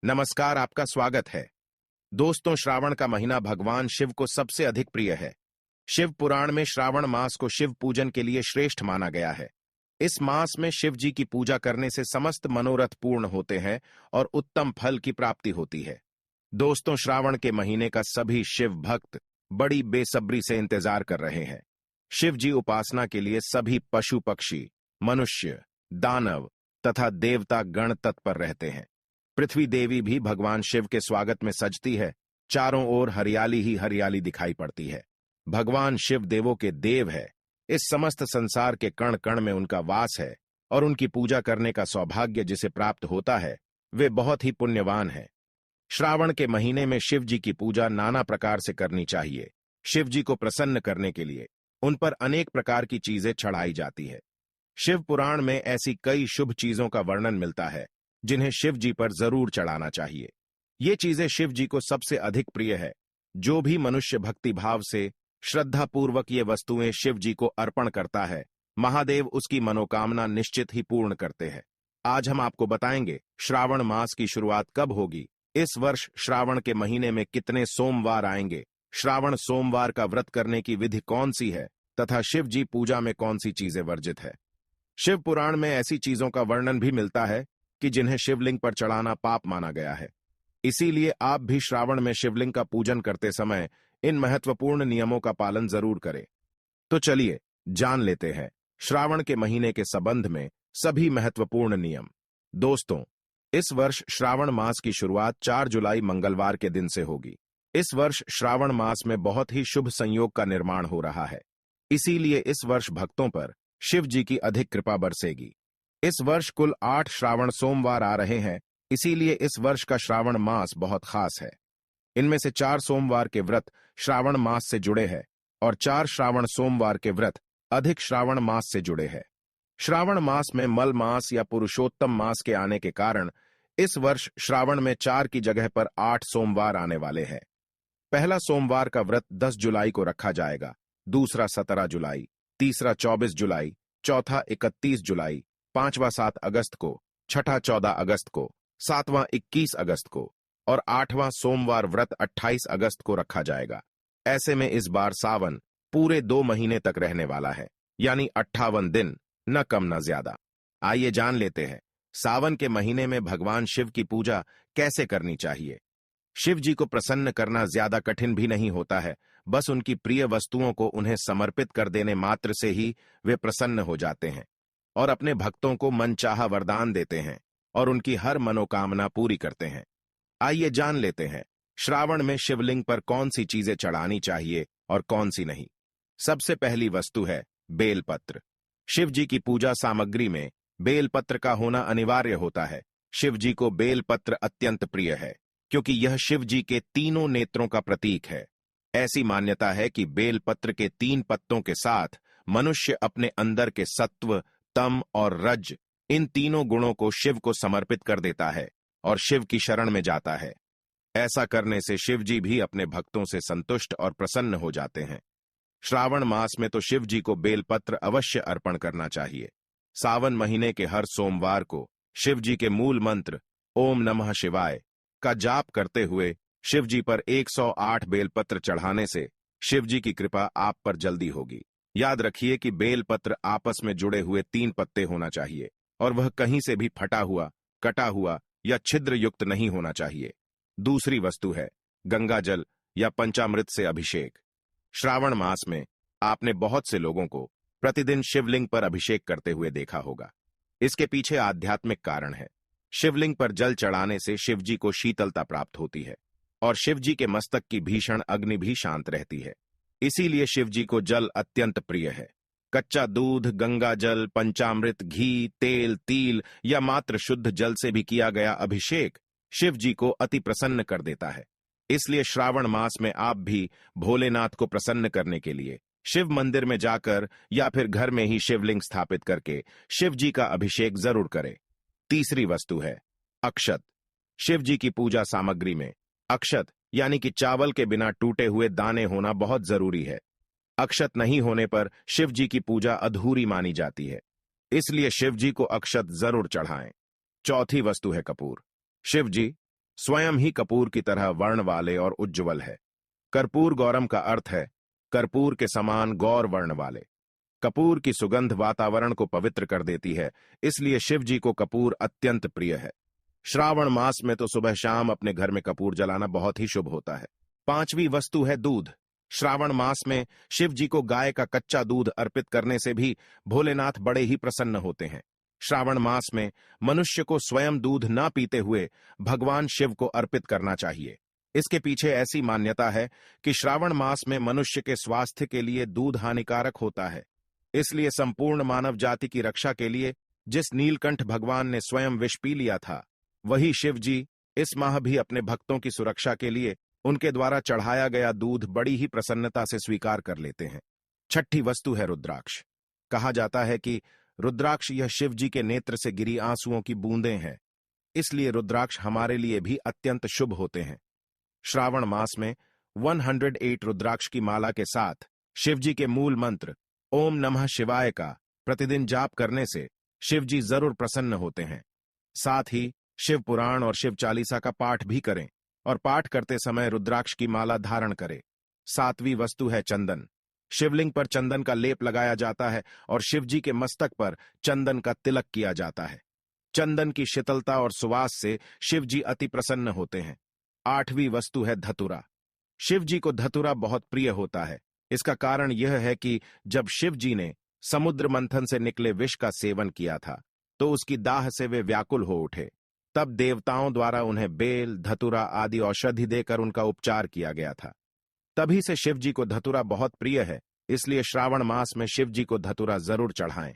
नमस्कार, आपका स्वागत है। दोस्तों, श्रावण का महीना भगवान शिव को सबसे अधिक प्रिय है। शिव पुराण में श्रावण मास को शिव पूजन के लिए श्रेष्ठ माना गया है। इस मास में शिव जी की पूजा करने से समस्त मनोरथ पूर्ण होते हैं और उत्तम फल की प्राप्ति होती है। दोस्तों, श्रावण के महीने का सभी शिव भक्त बड़ी बेसब्री से इंतजार कर रहे हैं। शिव जी उपासना के लिए सभी पशु पक्षी, मनुष्य, दानव तथा देवता गण तत्पर रहते हैं। पृथ्वी देवी भी भगवान शिव के स्वागत में सजती है। चारों ओर हरियाली ही हरियाली दिखाई पड़ती है। भगवान शिव देवों के देव है। इस समस्त संसार के कण कण में उनका वास है और उनकी पूजा करने का सौभाग्य जिसे प्राप्त होता है वे बहुत ही पुण्यवान है। श्रावण के महीने में शिव जी की पूजा नाना प्रकार से करनी चाहिए। शिव जी को प्रसन्न करने के लिए उन पर अनेक प्रकार की चीजें चढ़ाई जाती है। शिव पुराण में ऐसी कई शुभ चीजों का वर्णन मिलता है जिन्हें शिव जी पर जरूर चढ़ाना चाहिए। ये चीजें शिव जी को सबसे अधिक प्रिय है। जो भी मनुष्य भक्ति भाव से श्रद्धापूर्वक ये वस्तुएं शिव जी को अर्पण करता है, महादेव उसकी मनोकामना निश्चित ही पूर्ण करते हैं। आज हम आपको बताएंगे श्रावण मास की शुरुआत कब होगी, इस वर्ष श्रावण के महीने में कितने सोमवार आएंगे, श्रावण सोमवार का व्रत करने की विधि कौन सी है तथा शिव जी पूजा में कौन सी चीजें वर्जित है। शिव पुराण में ऐसी चीजों का वर्णन भी मिलता है कि जिन्हें शिवलिंग पर चढ़ाना पाप माना गया है। इसीलिए आप भी श्रावण में शिवलिंग का पूजन करते समय इन महत्वपूर्ण नियमों का पालन जरूर करें। तो चलिए जान लेते हैं श्रावण के महीने के संबंध में सभी महत्वपूर्ण नियम। दोस्तों, इस वर्ष श्रावण मास की शुरुआत 4 जुलाई मंगलवार के दिन से होगी। इस वर्ष श्रावण मास में बहुत ही शुभ संयोग का निर्माण हो रहा है। इसीलिए इस वर्ष भक्तों पर शिव जी की अधिक कृपा बरसेगी। इस वर्ष कुल 8 श्रावण सोमवार आ रहे हैं। इसीलिए इस वर्ष का श्रावण मास बहुत खास है। इनमें से 4 सोमवार के व्रत श्रावण मास से जुड़े हैं और 4 श्रावण सोमवार के व्रत अधिक श्रावण मास से जुड़े हैं। श्रावण मास में मल मास या पुरुषोत्तम मास के आने के कारण इस वर्ष श्रावण में 4 की जगह पर 8 सोमवार आने वाले हैं। पहला सोमवार का व्रत 10 जुलाई को रखा जाएगा, दूसरा 17 जुलाई, तीसरा 24 जुलाई, चौथा 31 जुलाई, पांचवा 7 अगस्त को, छठा 14 अगस्त को, सातवां 21 अगस्त को और 8वां सोमवार व्रत 28 अगस्त को रखा जाएगा। ऐसे में इस बार सावन पूरे 2 महीने तक रहने वाला है, यानी 58 दिन, न कम न ज्यादा। आइए जान लेते हैं सावन के महीने में भगवान शिव की पूजा कैसे करनी चाहिए। शिव जी को प्रसन्न करना ज्यादा कठिन भी नहीं होता है। बस उनकी प्रिय वस्तुओं को उन्हें समर्पित कर देने मात्र से ही वे प्रसन्न हो जाते हैं और अपने भक्तों को मनचाहा वरदान देते हैं और उनकी हर मनोकामना पूरी करते हैं। आइए जान लेते हैं श्रावण में शिवलिंग पर कौन सी चीजें चढ़ानी चाहिए और कौन सी नहीं। सबसे पहली वस्तु है बेलपत्र। शिव जी की पूजा सामग्री में बेलपत्र का होना अनिवार्य होता है। शिव जी को बेलपत्र अत्यंत प्रिय है क्योंकि यह शिव जी के तीनों नेत्रों का प्रतीक है। ऐसी मान्यता है कि बेलपत्र के 3 पत्तों के साथ मनुष्य अपने अंदर के सत्व, तम और रज, इन तीनों गुणों को शिव को समर्पित कर देता है और शिव की शरण में जाता है। ऐसा करने से शिव जी भी अपने भक्तों से संतुष्ट और प्रसन्न हो जाते हैं। श्रावण मास में तो शिव जी को बेलपत्र अवश्य अर्पण करना चाहिए। सावन महीने के हर सोमवार को शिव जी के मूल मंत्र ओम नमः शिवाय का जाप करते हुए शिव जी पर 108 बेलपत्र चढ़ाने से शिव जी की कृपा आप पर जल्दी होगी। याद रखिए कि बेलपत्र आपस में जुड़े हुए 3 पत्ते होना चाहिए और वह कहीं से भी फटा हुआ, कटा हुआ या छिद्र युक्त नहीं होना चाहिए। दूसरी वस्तु है गंगा जल या पंचामृत से अभिषेक। श्रावण मास में आपने बहुत से लोगों को प्रतिदिन शिवलिंग पर अभिषेक करते हुए देखा होगा। इसके पीछे आध्यात्मिक कारण है। शिवलिंग पर जल चढ़ाने से शिव जी को शीतलता प्राप्त होती है और शिव जी के मस्तक की भीषण अग्नि भी शांत रहती है। इसीलिए शिव जी को जल अत्यंत प्रिय है। कच्चा दूध, गंगा जल, पंचामृत, घी, तेल, तिल या मात्र शुद्ध जल से भी किया गया अभिषेक शिव जी को अति प्रसन्न कर देता है। इसलिए श्रावण मास में आप भी भोलेनाथ को प्रसन्न करने के लिए शिव मंदिर में जाकर या फिर घर में ही शिवलिंग स्थापित करके शिव जी का अभिषेक जरूर करें। तीसरी वस्तु है अक्षत। शिव जी की पूजा सामग्री में अक्षत यानी कि चावल के बिना टूटे हुए दाने होना बहुत जरूरी है। अक्षत नहीं होने पर शिव जी की पूजा अधूरी मानी जाती है। इसलिए शिव जी को अक्षत जरूर चढ़ाएं। चौथी वस्तु है कपूर। शिव जी स्वयं ही कपूर की तरह वर्ण वाले और उज्ज्वल है। कर्पूर गौरम का अर्थ है कर्पूर के समान गौर वर्ण वाले। कपूर की सुगंध वातावरण को पवित्र कर देती है, इसलिए शिव जी को कपूर अत्यंत प्रिय है। श्रावण मास में तो सुबह शाम अपने घर में कपूर जलाना बहुत ही शुभ होता है। पांचवी वस्तु है दूध। श्रावण मास में शिव जी को गाय का कच्चा दूध अर्पित करने से भी भोलेनाथ बड़े ही प्रसन्न होते हैं। श्रावण मास में मनुष्य को स्वयं दूध न पीते हुए भगवान शिव को अर्पित करना चाहिए। इसके पीछे ऐसी मान्यता है कि श्रावण मास में मनुष्य के स्वास्थ्य के लिए दूध हानिकारक होता है, इसलिए संपूर्ण मानव जाति की रक्षा के लिए जिस नीलकंठ भगवान ने स्वयं विष पी लिया था, वही शिव जी इस माह भी अपने भक्तों की सुरक्षा के लिए उनके द्वारा चढ़ाया गया दूध बड़ी ही प्रसन्नता से स्वीकार कर लेते हैं। छठी वस्तु है रुद्राक्ष। कहा जाता है कि रुद्राक्ष यह शिव जी के नेत्र से गिरी आंसुओं की बूंदें हैं, इसलिए रुद्राक्ष हमारे लिए भी अत्यंत शुभ होते हैं। श्रावण मास में 108 रुद्राक्ष की माला के साथ शिव जी के मूल मंत्र ओम नमः शिवाय का प्रतिदिन जाप करने से शिव जी जरूर प्रसन्न होते हैं। साथ ही शिव पुराण और शिव चालीसा का पाठ भी करें और पाठ करते समय रुद्राक्ष की माला धारण करें। सातवीं वस्तु है चंदन। शिवलिंग पर चंदन का लेप लगाया जाता है और शिव जी के मस्तक पर चंदन का तिलक किया जाता है। चंदन की शीतलता और सुवास से शिव जी अति प्रसन्न होते हैं। आठवीं वस्तु है धतूरा। शिव जी को धतूरा बहुत प्रिय होता है। इसका कारण यह है कि जब शिव जी ने समुद्र मंथन से निकले विष का सेवन किया था, तो उसकी दाह से वे व्याकुल हो उठे। तब देवताओं द्वारा उन्हें बेल, धतूरा आदि औषधि देकर उनका उपचार किया गया था। तभी से शिव जी को धतूरा बहुत प्रिय है, इसलिए श्रावण मास में शिव जी को धतूरा जरूर चढ़ाएं।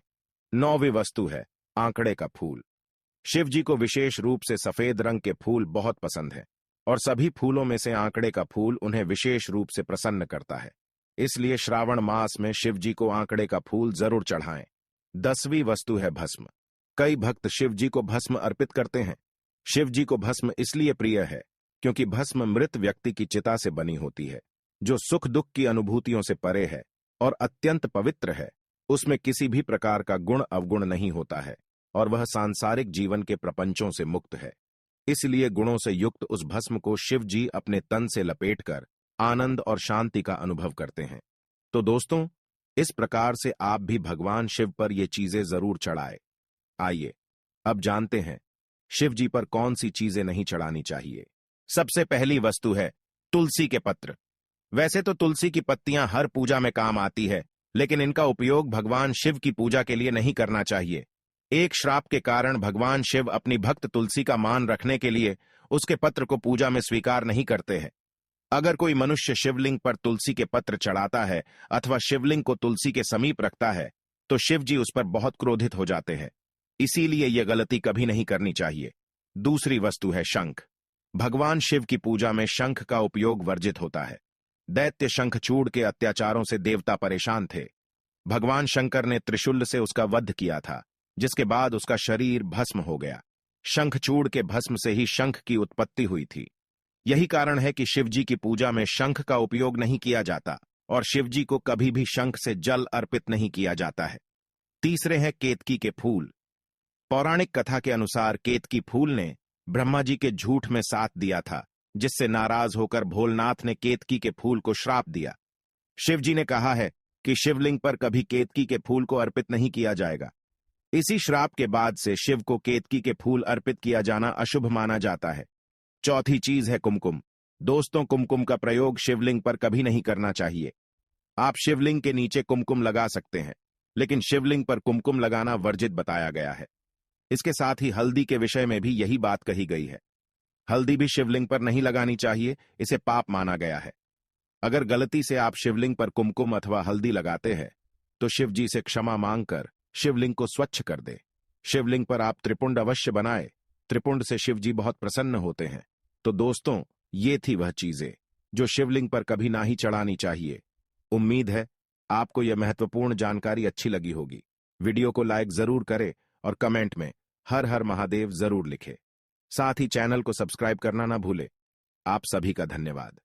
नौवीं वस्तु है आंकड़े का फूल। शिव जी को विशेष रूप से सफेद रंग के फूल बहुत पसंद है और सभी फूलों में से आंकड़े का फूल उन्हें विशेष रूप से प्रसन्न करता है, इसलिए श्रावण मास में शिव जी को आंकड़े का फूल जरूर चढ़ाएं। 10वीं वस्तु है भस्म। कई भक्त शिव जी को भस्म अर्पित करते हैं। शिव जी को भस्म इसलिए प्रिय है क्योंकि भस्म मृत व्यक्ति की चिता से बनी होती है, जो सुख दुख की अनुभूतियों से परे है और अत्यंत पवित्र है। उसमें किसी भी प्रकार का गुण अवगुण नहीं होता है और वह सांसारिक जीवन के प्रपंचों से मुक्त है। इसलिए गुणों से युक्त उस भस्म को शिव जी अपने तन से लपेटकर आनंद और शांति का अनुभव करते हैं। तो दोस्तों, इस प्रकार से आप भी भगवान शिव पर ये चीजें जरूर चढ़ाए। आइए अब जानते हैं शिव जी पर कौन सी चीजें नहीं चढ़ानी चाहिए। सबसे पहली वस्तु है तुलसी के पत्र। वैसे तो तुलसी की पत्तियां हर पूजा में काम आती है, लेकिन इनका उपयोग भगवान शिव की पूजा के लिए नहीं करना चाहिए। एक श्राप के कारण भगवान शिव अपनी भक्त तुलसी का मान रखने के लिए उसके पत्र को पूजा में स्वीकार नहीं करते हैं। अगर कोई मनुष्य शिवलिंग पर तुलसी के पत्र चढ़ाता है अथवा शिवलिंग को तुलसी के समीप रखता है, तो शिव जी उस पर बहुत क्रोधित हो जाते हैं। इसीलिए यह गलती कभी नहीं करनी चाहिए। दूसरी वस्तु है शंख। भगवान शिव की पूजा में शंख का उपयोग वर्जित होता है। दैत्य शंखचूड़ के अत्याचारों से देवता परेशान थे। भगवान शंकर ने त्रिशूल से उसका वध किया था, जिसके बाद उसका शरीर भस्म हो गया। शंखचूड़ के भस्म से ही शंख की उत्पत्ति हुई थी। यही कारण है कि शिवजी की पूजा में शंख का उपयोग नहीं किया जाता और शिवजी को कभी भी शंख से जल अर्पित नहीं किया जाता है। तीसरे हैं केतकी के फूल। पौराणिक कथा के अनुसार केतकी फूल ने ब्रह्मा जी के झूठ में साथ दिया था, जिससे नाराज होकर भोलेनाथ ने केतकी के फूल को श्राप दिया। शिवजी ने कहा है कि शिवलिंग पर कभी केतकी के फूल को अर्पित नहीं किया जाएगा। इसी श्राप के बाद से शिव को केतकी के फूल अर्पित किया जाना अशुभ माना जाता है। चौथी चीज है कुमकुम। दोस्तों, कुमकुम का प्रयोग शिवलिंग पर कभी नहीं करना चाहिए। आप शिवलिंग के नीचे कुमकुम लगा सकते हैं, लेकिन शिवलिंग पर कुमकुम लगाना वर्जित बताया गया है। इसके साथ ही हल्दी के विषय में भी यही बात कही गई है। हल्दी भी शिवलिंग पर नहीं लगानी चाहिए, इसे पाप माना गया है। अगर गलती से आप शिवलिंग पर कुमकुम अथवा हल्दी लगाते हैं, तो शिव जी से क्षमा मांगकर शिवलिंग को स्वच्छ कर दे। शिवलिंग पर आप त्रिपुंड अवश्य बनाए। त्रिपुंड से शिव जी बहुत प्रसन्न होते हैं। तो दोस्तों, ये थी वह चीजें जो शिवलिंग पर कभी ना ही चढ़ानी चाहिए। उम्मीद है आपको यह महत्वपूर्ण जानकारी अच्छी लगी होगी। वीडियो को लाइक जरूर करें और कमेंट में हर हर महादेव जरूर लिखें। साथ ही चैनल को सब्सक्राइब करना ना भूले। आप सभी का धन्यवाद।